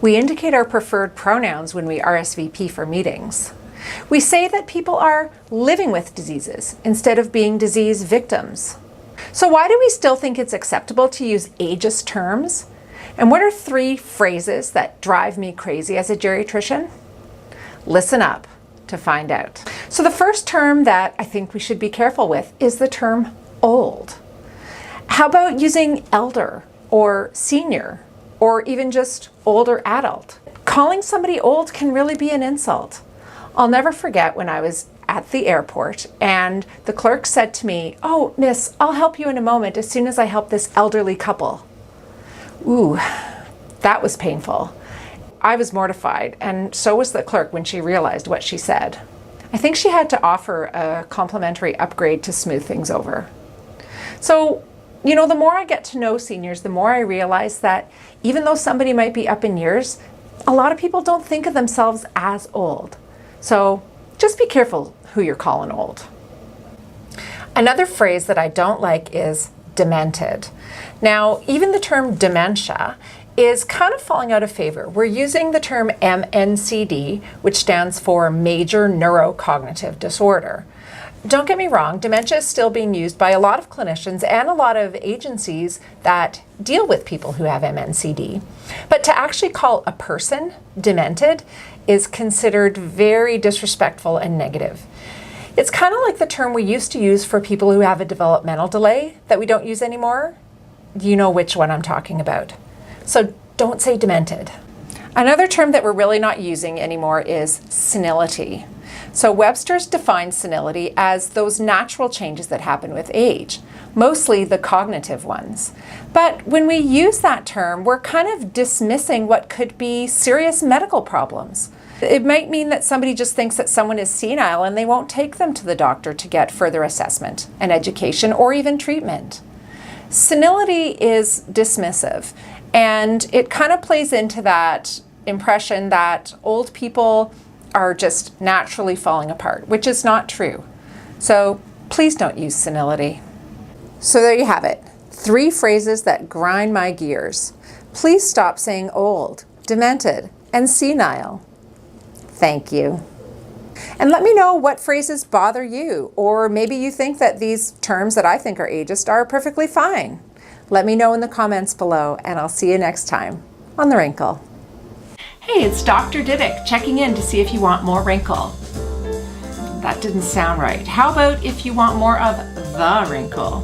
We indicate our preferred pronouns when we RSVP for meetings. We say that people are living with diseases instead of being disease victims. So why do we still think it's acceptable to use ageist terms? And what are 3 phrases that drive me crazy as a geriatrician? Listen up to find out. So the first term that I think we should be careful with is the term old. How about using elder or senior or even just older adult? Calling somebody old can really be an insult. I'll never forget when I was at the airport and the clerk said to me, "Oh, miss, I'll help you in a moment as soon as I help this elderly couple." Ooh, that was painful. I was mortified, and so was the clerk when she realized what she said. I think she had to offer a complimentary upgrade to smooth things over. So, you know, the more I get to know seniors, the more I realize that even though somebody might be up in years, a lot of people don't think of themselves as old. So just be careful who you're calling old. Another phrase that I don't like is demented. Now, even the term dementia is kind of falling out of favor. We're using the term MNCD, which stands for major neurocognitive disorder. Don't get me wrong, dementia is still being used by a lot of clinicians and a lot of agencies that deal with people who have MNCD. But to actually call a person demented is considered very disrespectful and negative. It's kind of like the term we used to use for people who have a developmental delay that we don't use anymore. You know which one I'm talking about. So don't say demented. Another term that we're really not using anymore is senility. So Webster's defines senility as those natural changes that happen with age, mostly the cognitive ones. But when we use that term, we're kind of dismissing what could be serious medical problems. It might mean that somebody just thinks that someone is senile and they won't take them to the doctor to get further assessment and education or even treatment. Senility is dismissive, and it kind of plays into that impression that old people are just naturally falling apart, which is not true. So please don't use senility. So there you have it. 3 phrases that grind my gears. Please stop saying old, demented, and senile. Thank you. And let me know what phrases bother you, or maybe you think that these terms that I think are ageist are perfectly fine. Let me know in the comments below, and I'll see you next time on The Wrinkle. Hey, it's Dr. Didyk checking in to see if you want more wrinkle. That didn't sound right. How about if you want more of the wrinkle?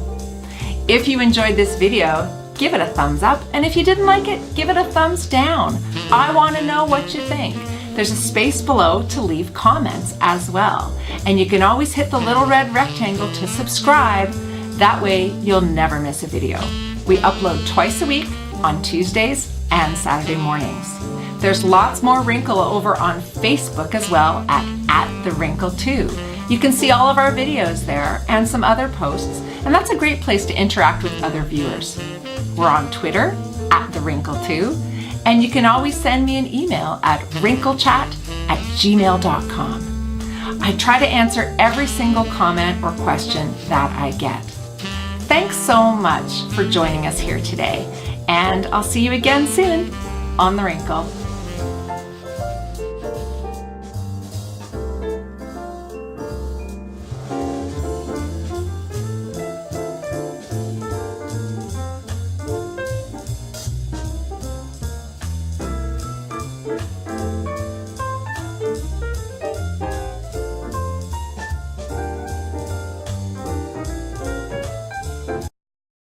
If you enjoyed this video, give it a thumbs up, and if you didn't like it, give it a thumbs down. I want to know what you think. There's a space below to leave comments as well. And you can always hit the little red rectangle to subscribe. That way you'll never miss a video. We upload twice a week on Tuesdays and Saturday mornings. There's lots more Wrinkle over on Facebook as well at The Wrinkle 2. You can see all of our videos there and some other posts, and that's a great place to interact with other viewers. We're on Twitter at The Wrinkle 2, and you can always send me an email at wrinklechat@gmail.com. I try to answer every single comment or question that I get. Thanks so much for joining us here today, and I'll see you again soon on The Wrinkle.